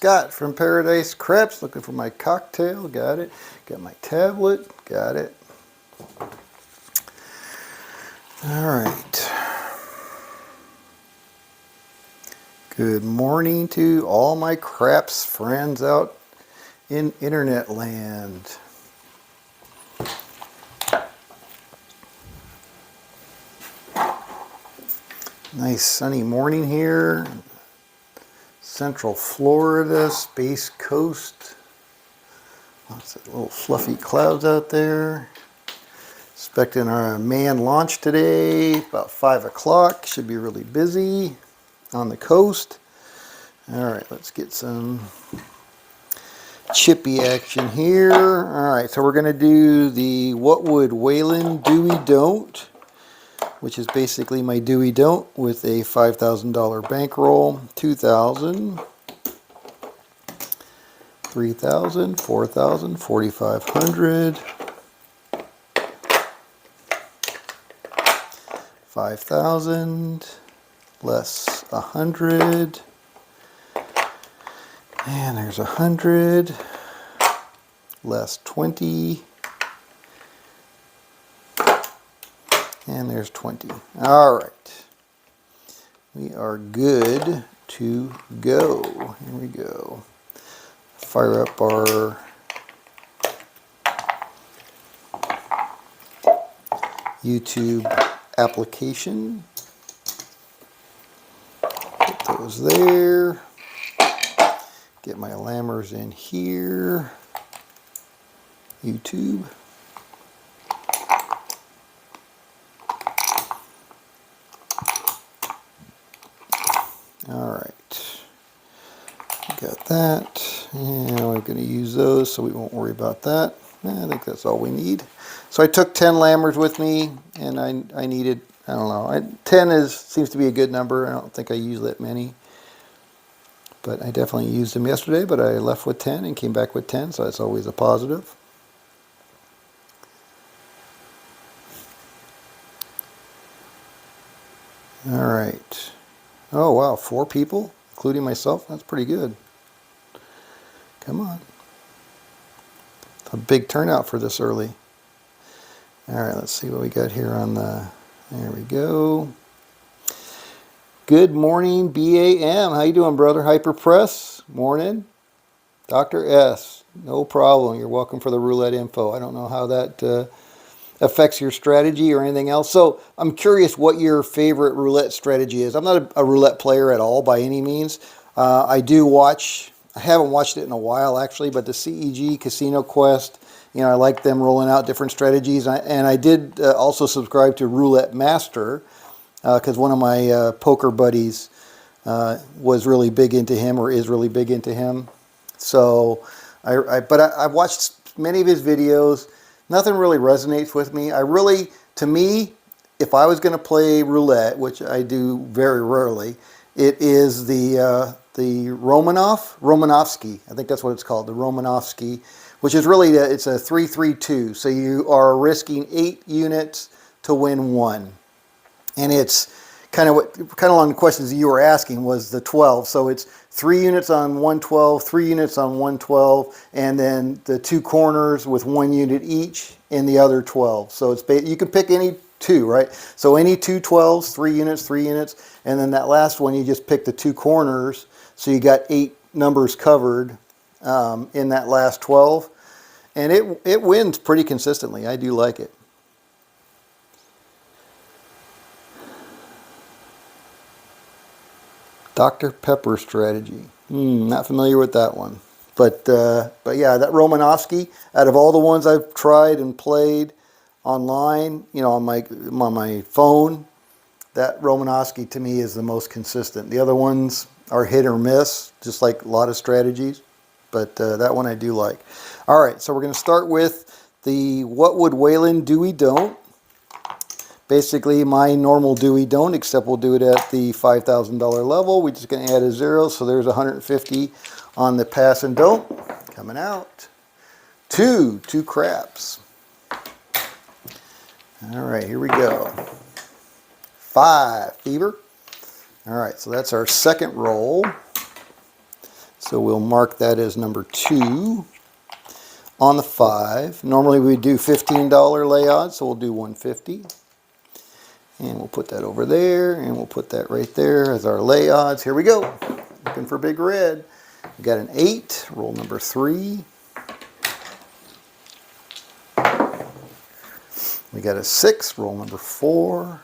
Scott from Paradise Craps, looking for my cocktail. Got it. Got my tablet. Got it. All right. Good morning to all my craps friends out in internet land. Nice sunny morning here. Central Florida, Space Coast. Lots of little fluffy clouds out there. Expecting our manned launch today, about 5 o'clock. Should be really busy on the coast. All right, let's get some chippy action here. All right, so we're going to do the What Would Waylon Do We Don't, which is basically my do we don't with a $5,000 bankroll. 2,000, 3,000, 4,000, 4,500, 5,000, less 100, and there's 100, less 20, and there's 20. All right, we are good to go. Here we go. Fire up our YouTube application. Put those there. Get my lammers in here. YouTube. All right. Got that. And we're going to use those, so we won't worry about that. I think that's all we need. So I took 10 lammers with me, and I needed, I don't know, 10 seems to be a good number. I don't think I use that many. But I definitely used them yesterday, but I left with 10 and came back with 10, so that's always a positive. All right. Oh, wow, 4 people, including myself. That's pretty good. Come on. A big turnout for this early. All right, let's see what we got here on the, there we go. Good morning, BAM. How you doing, brother? Hyperpress, morning. Dr. S, no problem. You're welcome for the roulette info. I don't know how that affects your strategy or anything else. So I'm curious what your favorite roulette strategy is. I'm not a roulette player at all by any means. I do watch, I haven't watched it in a while actually, but the CEG, Casino Quest, you know, I like them rolling out different strategies. And I did also subscribe to Roulette Master, because one of my poker buddies was really big into him, or is really big into him. So, I've watched many of his videos. Nothing really resonates with me. To me, if I was going to play roulette, which I do very rarely, it is the Romanovsky. I think that's what it's called, the Romanovsky, which is really it's a 3-3-2. So you are risking 8 units to win 1. And it's kind of along the questions that you were asking was the 12. So it's 3 units on 112, 3 units on 112, and then the 2 corners with 1 unit each in the other 12. So it's you can pick any 2, right? So any 2 12s, 3 units, 3 units, and then that last one you just pick the 2 corners. So you got 8 numbers covered in that last 12, and it wins pretty consistently. I do like it. Dr. Pepper strategy. Not familiar with that one. But yeah, that Romanovsky, out of all the ones I've tried and played online, you know, on my phone, that Romanovsky to me is the most consistent. The other ones are hit or miss, just like a lot of strategies. But that one I do like. All right, so we're going to start with the What Would Waylon Do We Don't. Basically my normal do we don't, except we'll do it at the $5,000 level. We're just going to add a 0, so there's 150 on the pass and don't. Coming out. 2 craps. All right, here we go. 5 fever. All right, so that's our second roll. So we'll mark that as number 2 on the 5. Normally we do $15 lay odds, so we'll do 150. And we'll put that over there, and we'll put that right there as our lay odds. Here we go. Looking for big red. We got an 8, roll number 3. We got a 6, roll number 4.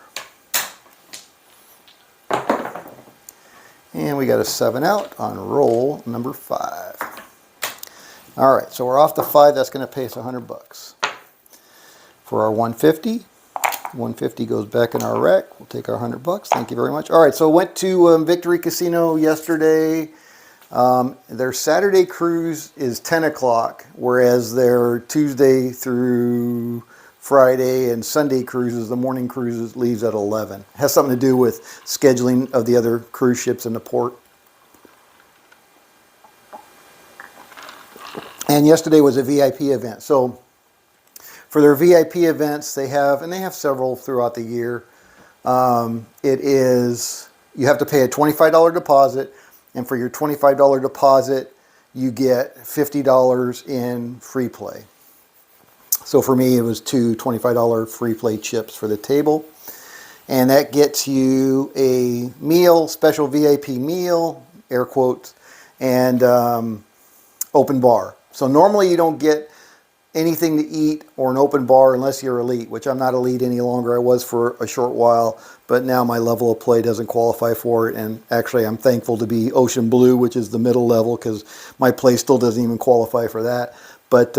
And we got a 7 out on roll number 5. All right, so we're off the 5. That's going to pay us $100. For our 150, 150 goes back in our rack. We'll take our $100. Thank you very much. All right, so I went to Victory Casino yesterday. Their Saturday cruise is 10 o'clock, whereas their Tuesday through Friday and Sunday cruises, the morning cruises, leaves at 11. It has something to do with scheduling of the other cruise ships in the port. And yesterday was a VIP event. So for their VIP events, they have several throughout the year. You have to pay a $25 deposit, and for your $25 deposit, you get $50 in free play. So for me, it was 2 $25 free play chips for the table. And that gets you a meal, special VIP meal, air quotes, and open bar. So normally you don't get anything to eat or an open bar unless you're elite, which I'm not elite any longer. I was for a short while, but now my level of play doesn't qualify for it. And actually, I'm thankful to be Ocean Blue, which is the middle level, because my play still doesn't even qualify for that. But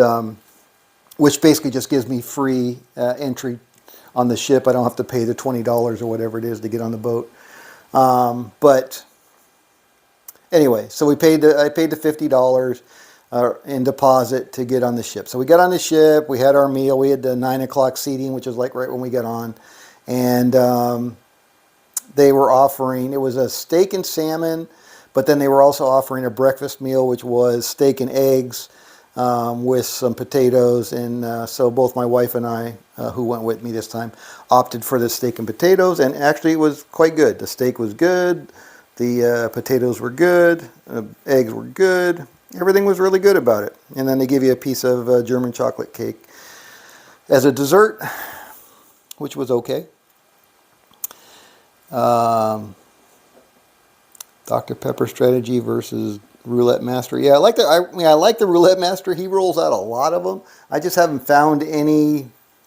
which basically just gives me free entry on the ship. I don't have to pay the $20 or whatever it is to get on the boat. But anyway, so I paid the $50 in deposit to get on the ship. So we got on the ship, we had our meal, we had the 9 o'clock seating, which is like right when we got on. And they were offering, it was a steak and salmon, but then they were also offering a breakfast meal, which was steak and eggs with some potatoes. And so both my wife and I, who went with me this time, opted for the steak and potatoes. And actually it was quite good. The steak was good, the potatoes were good, eggs were good. Everything was really good about it. And then they give you a piece of German chocolate cake as a dessert, which was okay. Dr. Pepper strategy versus Roulette Master. Yeah, I like the Roulette Master. He rolls out a lot of them. I just haven't found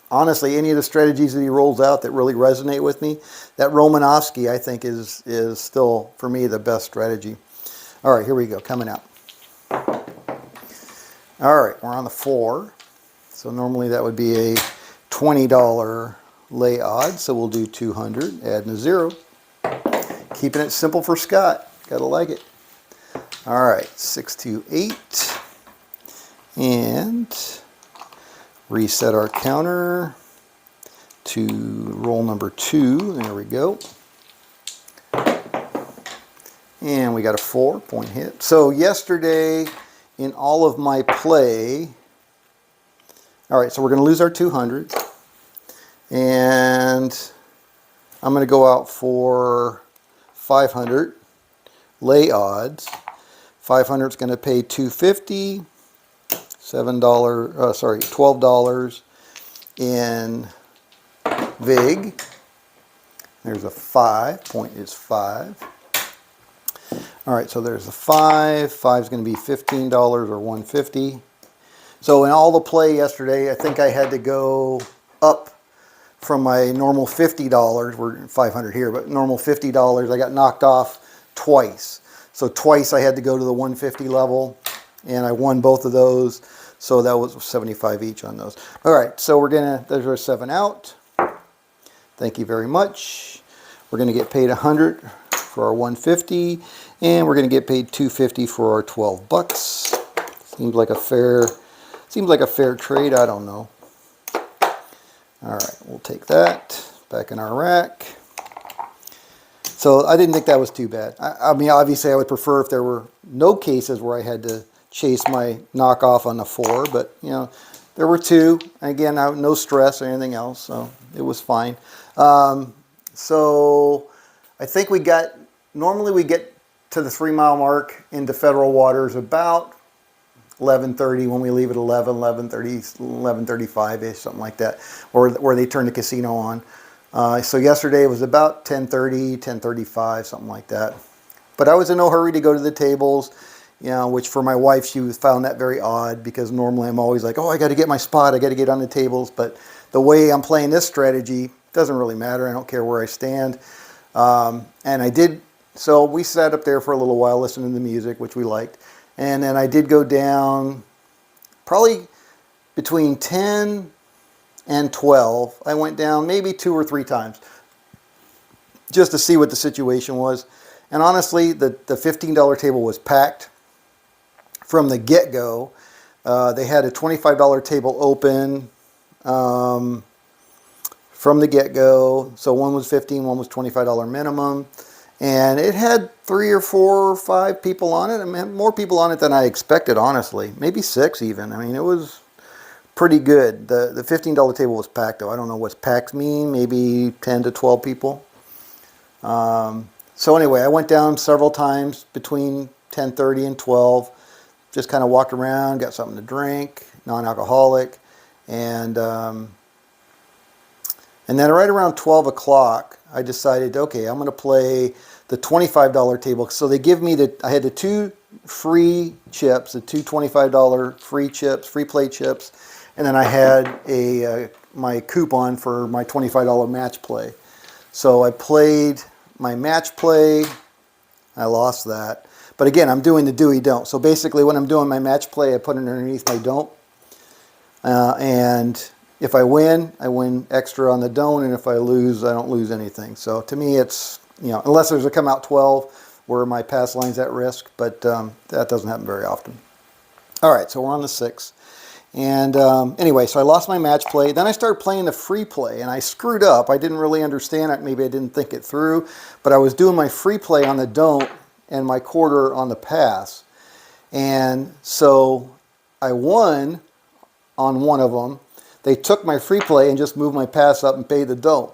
honestly, any of the strategies that he rolls out that really resonate with me. That Romanovsky, I think, is still, for me, the best strategy. All right, here we go, coming out. All right, we're on the 4. So normally that would be a $20 lay odds. So we'll do 200, adding a 0. Keeping it simple for Scott. Gotta like it. All right, 6, 2, 8. And reset our counter to roll number 2. There we go. And we got a 4-point hit. So yesterday, in all of my play, all right, so we're going to lose our 200. And I'm going to go out for 500 lay odds. 500 is going to pay $250, $12 in VIG. There's a 5. Point is 5. All right, so there's the 5. 5 is going to be $15 or $150. So in all the play yesterday, I think I had to go up from my normal $50. We're 500 here, but normal $50. I got knocked off twice. So twice I had to go to the 150 level, and I won both of those. So that was 75 each on those. All right, so there's our 7 out. Thank you very much. We're going to get paid 100 for our 150, and we're going to get paid 250 for our 12 bucks. Seems like a fair trade. I don't know. All right, we'll take that back in our rack. So I didn't think that was too bad. I mean, obviously I would prefer if there were no cases where I had to chase my knockoff on the 4, but you know, there were 2. Again, no stress or anything else, so it was fine. So I think normally we get to the 3 mile mark into federal waters about 11:30 when we leave at 11:30, 11:35ish, something like that, where they turn the casino on. So yesterday it was about 10:30, 10:35, something like that. But I was in no hurry to go to the tables, you know, which for my wife, she found that very odd because normally I'm always like, oh, I got to get my spot, I got to get on the tables. But the way I'm playing this strategy doesn't really matter. I don't care where I stand. And I did, so we sat up there for a little while listening to the music, which we liked. And then I did go down probably between 10 and 12. I went down maybe 2 or 3 times just to see what the situation was. And honestly, the $15 table was packed from the get-go. They had a $25 table open from the get-go. So one was $15, one was $25 minimum. And it had 3 or 4 or 5 people on it. I mean, more people on it than I expected, honestly. Maybe 6 even. I mean, it was pretty good. The $15 table was packed, though. I don't know what's packed mean. Maybe 10 to 12 people. So anyway, I went down several times between 10:30 and 12. Just kind of walked around, got something to drink, non-alcoholic. And then right around 12 o'clock, I decided, okay, I'm going to play the $25 table. So they give me I had the 2 free chips, the 2 $25 free chips, free play chips. And then I had my coupon for my $25 match play. So I played my match play. I lost that. But again, I'm doing the do-we-don't. So basically when I'm doing my match play, I put it underneath my don't. And if I win extra on the don't, and if I lose, I don't lose anything. So to me, it's, you know, unless there's a come out 12 where my pass line's at risk, but that doesn't happen very often. All right, so we're on the 6. And anyway, so I lost my match play. Then I started playing the free play, and I screwed up. I didn't really understand it. Maybe I didn't think it through, but I was doing my free play on the don't and my quarter on the pass. And so I won on one of them. They took my free play and just moved my pass up and paid the don't.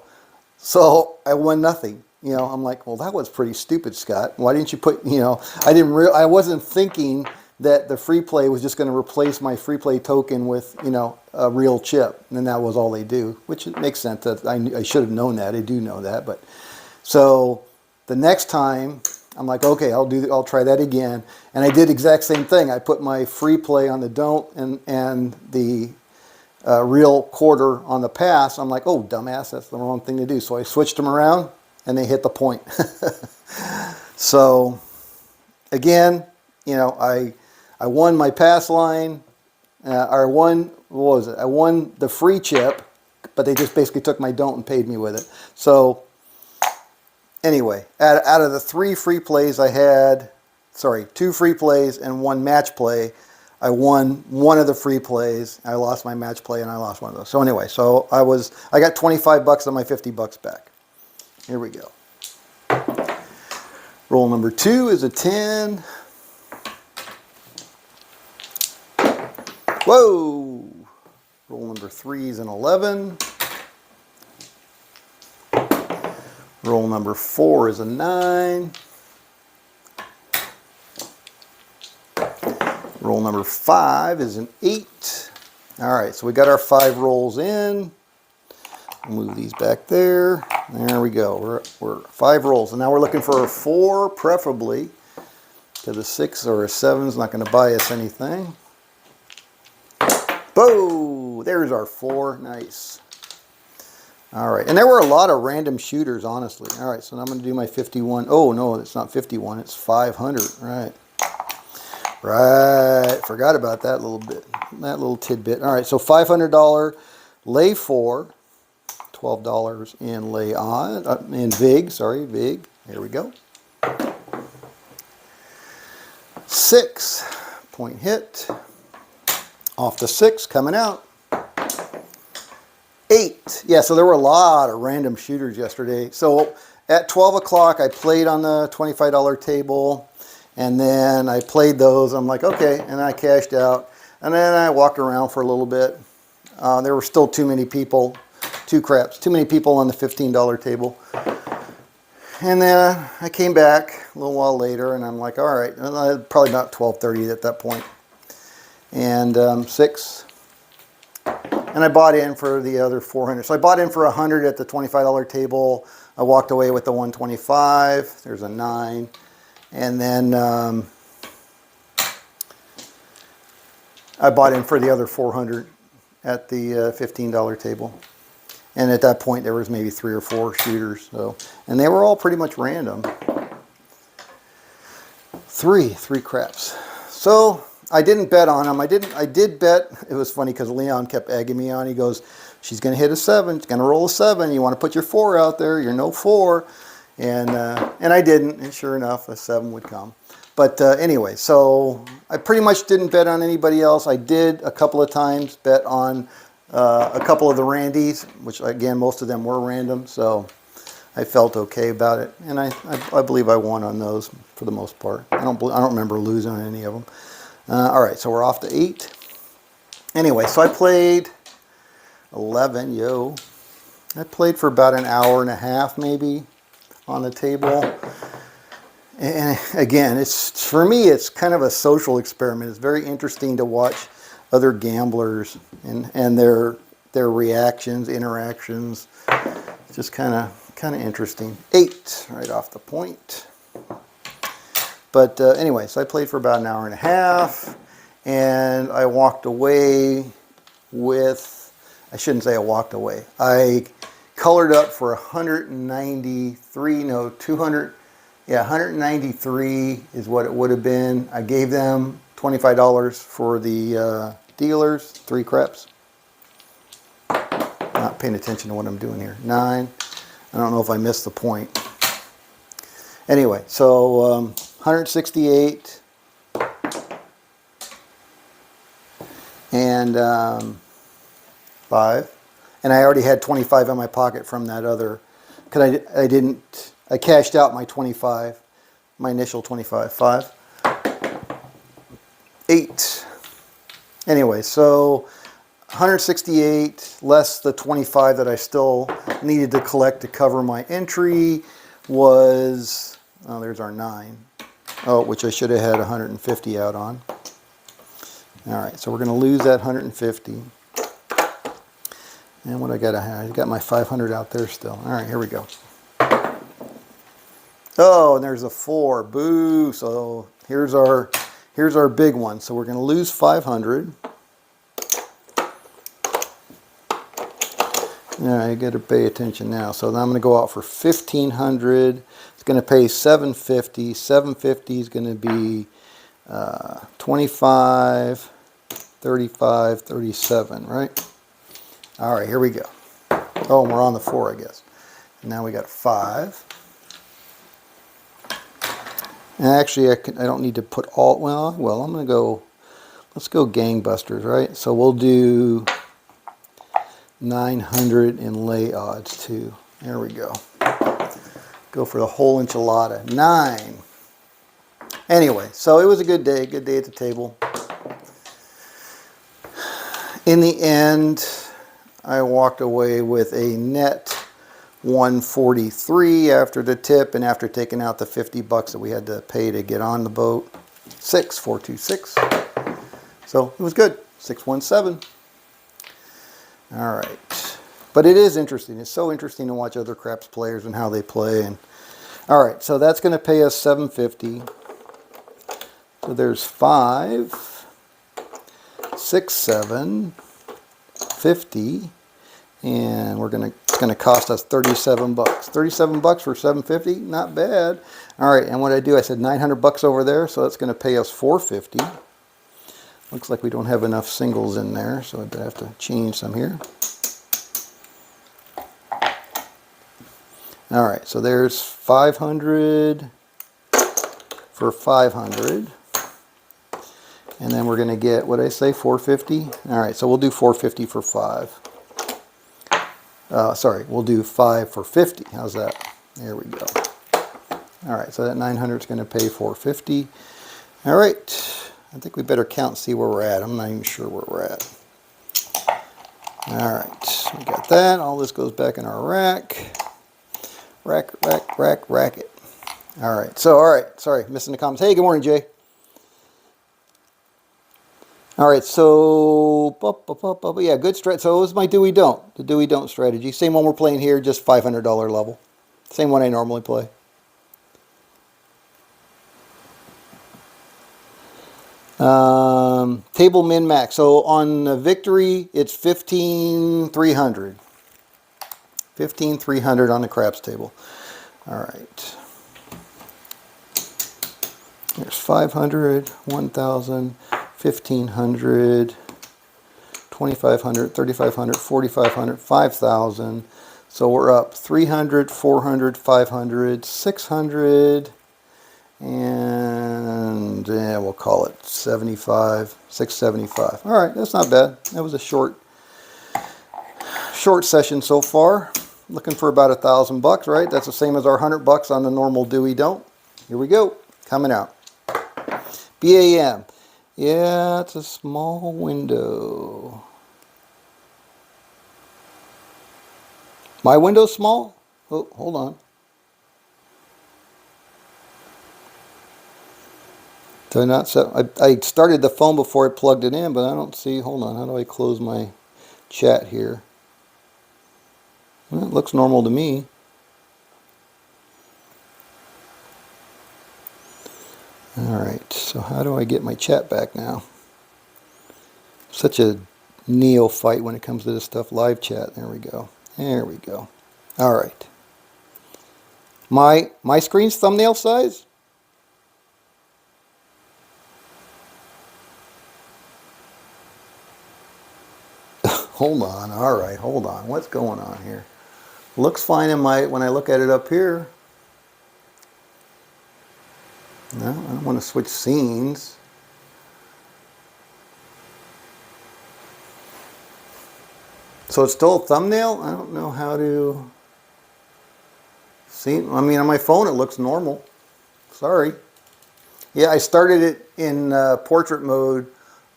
So I won nothing. You know, I'm like, well, that was pretty stupid, Scott. Why didn't you put, you know, I wasn't thinking that the free play was just going to replace my free play token with, you know, a real chip. And that was all they do, which makes sense. That I should have known that. I do know that. But so the next time I'm like, okay, I'll try that again. And I did the exact same thing. I put my free play on the don't and the real quarter on the pass. I'm like, oh, dumbass, that's the wrong thing to do. So I switched them around and they hit the point. So again, you know, I won my pass line, I won the free chip, but they just basically took my don't and paid me with it. So anyway, out of the 3 free plays I had, 2 free plays and 1 match play, I won one of the free plays. I lost my match play and I lost one of those. So anyway, so I got 25 bucks on my 50 bucks back. Here we go. Roll number 2 is a 10. Whoa! Roll number 3 is an 11. Roll number 4 is a 9. Roll number 5 is an 8. All right, so we got our 5 rolls in. Move these back there. There we go. We're 5 rolls. And now we're looking for a 4, preferably, because a 6 or a 7 is not going to buy us anything. Boom! There's our 4. Nice. All right, and there were a lot of random shooters, honestly. All right, so now I'm going to do my 51. Oh, no, it's not 51. It's 500. Right. Right. Forgot about that little bit, that little tidbit. All right, so $500 lay 4, $12 in lay on, in VIG. Sorry, VIG. Here we go. 6 point hit. Off the 6 coming out. 8. Yeah, so there were a lot of random shooters yesterday. So at 12 o'clock, I played on the $25 table, and then I played those. I'm like, okay, and I cashed out. And then I walked around for a little bit. There were still too many people, too many people on the $15 table. And then I came back a little while later, and I'm like, all right, probably about 12:30 at that point. And 6. And I bought in for the other 400. So I bought in for 100 at the $25 table. I walked away with the 125. There's a 9. And then I bought in for the other 400 at the $15 table. And at that point, there was maybe 3 or 4 shooters. So, and they were all pretty much random. Three craps. So I didn't bet on them. I did bet. It was funny because Leon kept egging me on. He goes, she's going to hit a 7. She's going to roll a 7. You want to put your 4 out there. You're no 4. And I didn't. And sure enough, a 7 would come. But anyway, so I pretty much didn't bet on anybody else. I did a couple of times bet on a couple of the Randys, which again, most of them were random. So I felt okay about it. And I believe I won on those for the most part. I don't remember losing on any of them. All right, so we're off to 8. Anyway, so I played 11, I played for about an hour and a half maybe on the table. And again, for me, it's kind of a social experiment. It's very interesting to watch other gamblers and their reactions, interactions. It's just kind of interesting. 8 right off the point. But anyway, so I played for about an hour and a half, and I walked away with, I shouldn't say I walked away. I colored up for 193, no, 200, yeah, 193 is what it would have been. I gave them $25 for the dealers, 3 craps. Not paying attention to what I'm doing here. 9. I don't know if I missed the point. Anyway, so 168 and 5. And I already had 25 in my pocket from that other, because I cashed out my 25, my initial 25. 5. 8. Anyway, so 168 less the 25 that I still needed to collect to cover my entry was, oh, there's our 9. Oh, which I should have had 150 out on. All right, so we're going to lose that 150. And what I got to have, I got my 500 out there still. All right, here we go. Oh, and there's a 4. Boo! So here's our big one. So we're going to lose 500. All right, you got to pay attention now. So now I'm going to go out for 1,500. It's going to pay 750. 750 is going to be 25, 35, 37, right? All right, here we go. Oh, and we're on the 4, I guess. And now we got 5. And actually, I don't need to put all, well, I'm going to go, let's go gangbusters, right? So we'll do 900 in lay odds too. There we go. Go for the whole enchilada. 9. Anyway, so it was a good day at the table. In the end, I walked away with a net 143 after the tip and after taking out the $50 that we had to pay to get on the boat. 426. So it was good. 617. All right. But it is interesting. It's so interesting to watch other craps players and how they play. And all right, so that's going to pay us 750. So there's 5, 6, 7, 50, and it's going to cost us 37 bucks. 37 bucks for 750, not bad. All right, and what I do, I said 900 bucks over there, so that's going to pay us 450. Looks like we don't have enough singles in there, so I have to change some here. All right, so there's 500 for 500. And then we're going to get, what did I say, 450? All right, so we'll do 450 for 5. Sorry, we'll do 5 for 50. How's that? There we go. All right, so that 900 is going to pay 450. All right, I think we better count and see where we're at. I'm not even sure where we're at. All right, we got that. All this goes back in our rack. Rack it, rack it. All right. So, all right. Sorry, missing the comments. Hey, good morning, Jay. All right. So, yeah, good strat. So it was my do-we-don't. The do-we-don't strategy. Same one we're playing here, just $500 level. Same one I normally play. Table min max. So on the victory, it's 15,300. 15,300 on the craps table. All right. There's 500, 1,000, 1,500, 2,500, 3,500, 4,500, 5,000. So we're up 300, 400, 500, 600. And yeah, we'll call it 75, 675. All right, that's not bad. That was a short session so far. Looking for about $1,000, right? That's the same as our $100 on the normal do-we don't. Here we go, coming out. BAM. Yeah, it's a small window. My window's small? Oh, hold on. Did I not set? I started the phone before I plugged it in, but I don't see. Hold on. How do I close my chat here? Well, it looks normal to me. All right. So how do I get my chat back now? Such a neophyte when it comes to this stuff. Live chat. There we go. There we go. All right. My screen's thumbnail size? Hold on. All right, hold on. What's going on here? Looks fine in when I look at it up here. No, I don't want to switch scenes. So it's still a thumbnail? I don't know how to see. I mean, on my phone it looks normal. Sorry. Yeah, I started it in portrait mode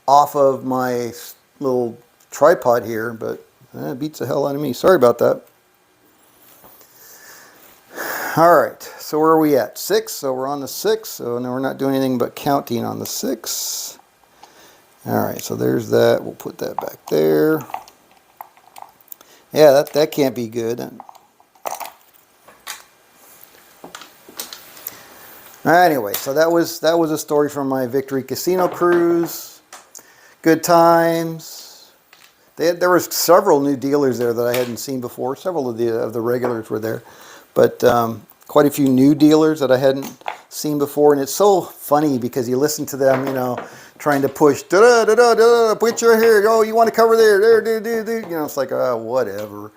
off of my little tripod here, but it beats the hell out of me. Sorry about that. All right, so where are we at? 6, so we're on the 6. So now we're not doing anything but counting on the 6. All right, so there's that. We'll put that back there. Yeah, that can't be good. Anyway, so that was a story from my Victory Casino cruise. Good times. There was several new dealers there that I hadn't seen before. Several of the regulars were there, but quite a few new dealers that I hadn't seen before. And it's so funny because you listen to them, you know, trying to push, da da da da, put your here. Oh, you want to cover there, do. You know, it's like whatever,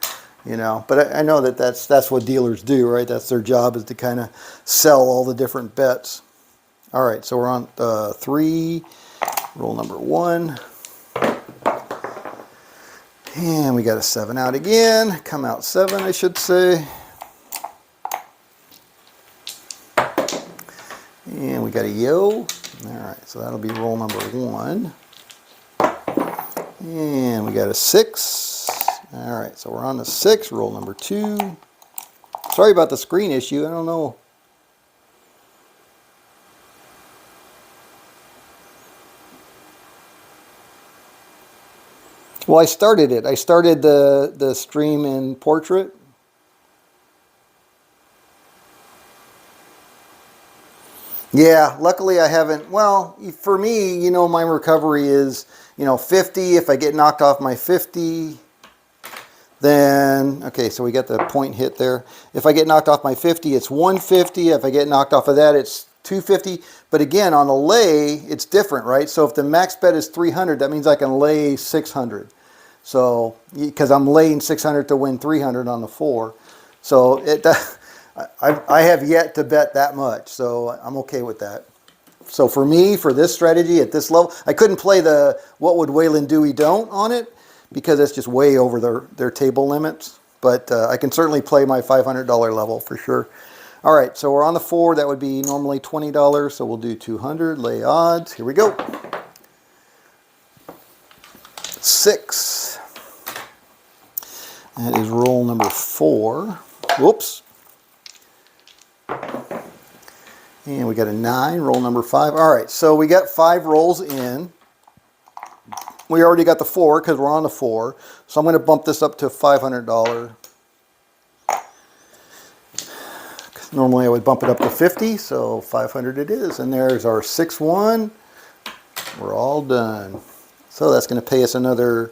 you know. But I know that's what dealers do, right? That's their job, is to kind of sell all the different bets. All right, so we're on 3, roll number 1. And we got a 7 out again. Come out 7, I should say. And we got a yo. All right, so that'll be roll number 1. And we got a 6. All right, so we're on the 6, roll number 2. Sorry about the screen issue. I don't know. Well, I started it. I started the stream in portrait. Yeah, luckily I haven't. Well, for me, you know, my recovery is, you know, 50. If I get knocked off my 50, then, okay, so we got the point hit there. If I get knocked off my 50, it's 150. If I get knocked off of that, it's 250. But again, on a lay, it's different, right? So if the max bet is 300, that means I can lay 600. So, because I'm laying 600 to win 300 on the 4. So I have yet to bet that much, so I'm okay with that. So for me, for this strategy at this level, I couldn't play the what would Wayland do we don't on it, because it's just way over their table limits. But I can certainly play my $500 level for sure. All right, so we're on the 4. That would be normally $20, so we'll do 200, lay odds. Here we go. 6. That is roll number 4. Whoops. And we got a 9, roll number 5. All right, so we got 5 rolls in. We already got the 4 because we're on the 4. So I'm going to bump this up to $500. Normally I would bump it up to 50, so 500 it is. And there's our 6-1. We're all done. So that's going to pay us another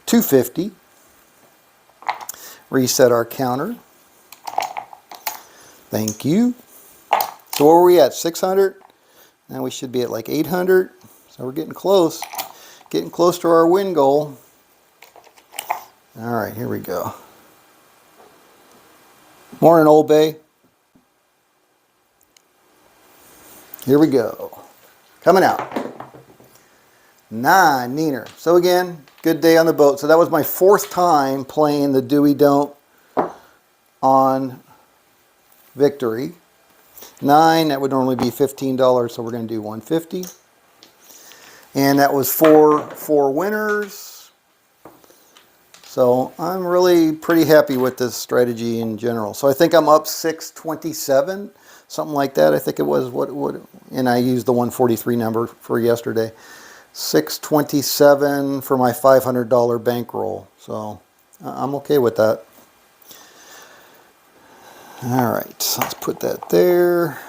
$250. Reset our counter. Thank you. So where were we at? 600? Now we should be at like 800. So we're getting close. Getting close to our win goal. All right, here we go. Morning, Old Bay. Here we go. Coming out. 9, Neener. So again, good day on the boat. So that was my 4th time playing the Dewey Don't on Victory. 9, that would normally be $15, so we're going to do $150. And that was 4 winners. So I'm really pretty happy with this strategy in general. So I think I'm up 627, something like that. I think it was and I used the 143 number for yesterday. 627 for my $500 bankroll. So I'm okay with that. All right, so let's put that there.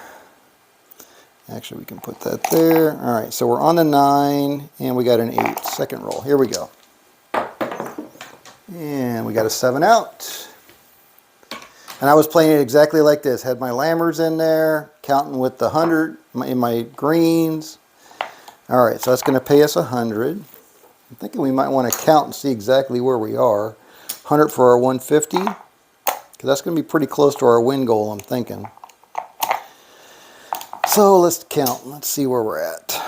Actually, we can put that there. All right, so we're on the 9, and we got an 8. Second roll. Here we go. And we got a 7 out. And I was playing it exactly like this. Had my lammers in there, counting with the 100 in my greens. All right, so that's going to pay us 100. I'm thinking we might want to count and see exactly where we are. 100 for our 150, because that's going to be pretty close to our win goal, I'm thinking. So let's count. Let's see where we're at.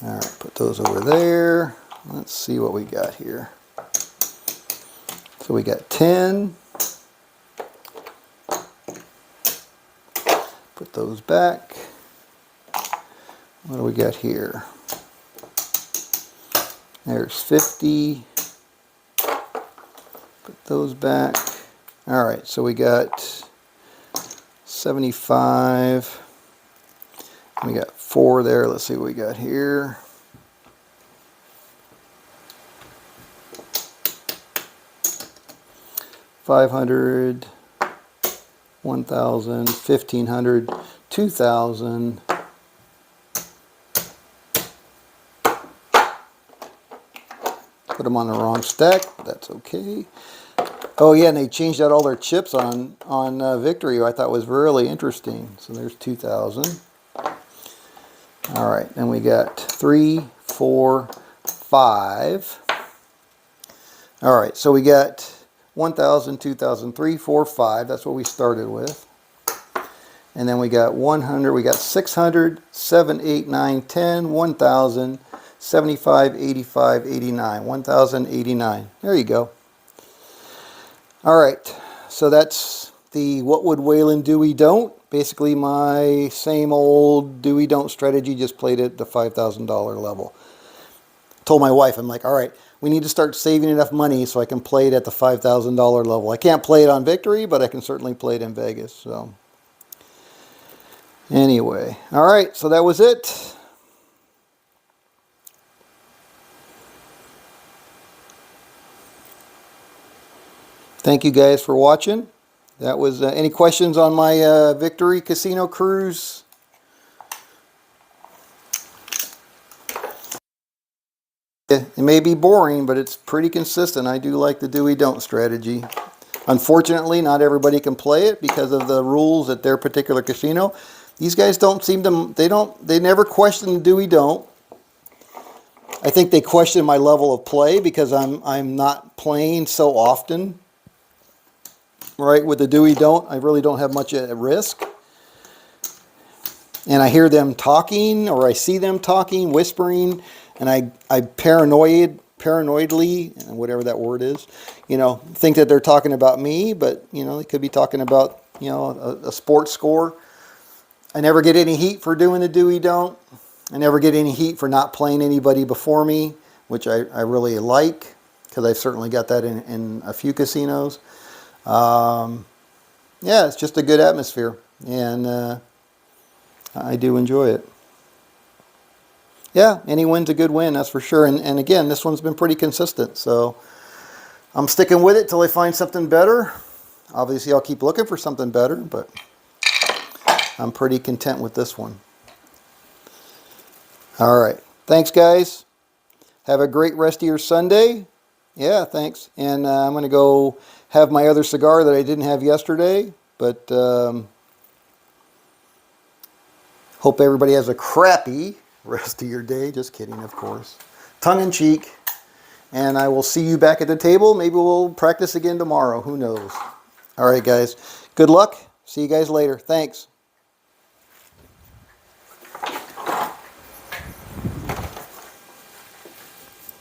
All right, put those over there. Let's see what we got here. So we got 10. Put those back. What do we got here? There's 50. Put those back. All right, so we got 75. We got 4 there. Let's see what we got here. $500, 1,000, 1,500, 2,000. Put them on the wrong stack. That's okay. Oh yeah, and they changed out all their chips on Victory. I thought was really interesting. So there's 2,000. All right, then we got 3, 4, 5. All right, so we got 1,000, 2,000, 3, 4, 5. That's what we started with. And then we got 100. We got 600, 7, 8, 9, 10, 1,000, 75, 85, 89. 1,089. There you go. All right, so that's the What Would Waylon Do We Don't. Basically my same old do we don't strategy, just played at the $5,000 level. Told my wife, I'm like, all right, we need to start saving enough money so I can play it at the $5,000 level. I can't play it on Victory, but I can certainly play it in Vegas. So anyway, all right, so that was it. Thank you guys for watching. That was any questions on my Victory Casino cruise? It may be boring, but it's pretty consistent. I do like the do-we-don't strategy. Unfortunately, not everybody can play it because of the rules at their particular casino. These guys don't seem to, they never question the do-we-don't. I think they question my level of play because I'm not playing so often. Right, with the do-we-don't, I really don't have much at risk. And I hear them talking, or I see them talking, whispering, and I paranoidly, whatever that word is, you know, think that they're talking about me, but, you know, they could be talking about, you know, a sports score. I never get any heat for doing the do-we-don't. I never get any heat for not playing anybody before me, which I really like, because I've certainly got that in a few casinos. yeah, it's just a good atmosphere, and I do enjoy it. Yeah, any win's a good win, that's for sure. And again, this one's been pretty consistent, so I'm sticking with it till I find something better. Obviously, I'll keep looking for something better, but I'm pretty content with this one. All right. Thanks, guys. Have a great rest of your Sunday. Yeah, thanks. And I'm going to go have my other cigar that I didn't have yesterday, but hope everybody has a crappy rest of your day. Just kidding, of course. Tongue in cheek. And I will see you back at the table. Maybe we'll practice again tomorrow. Who knows? All right, guys. Good luck. See you guys later. Thanks.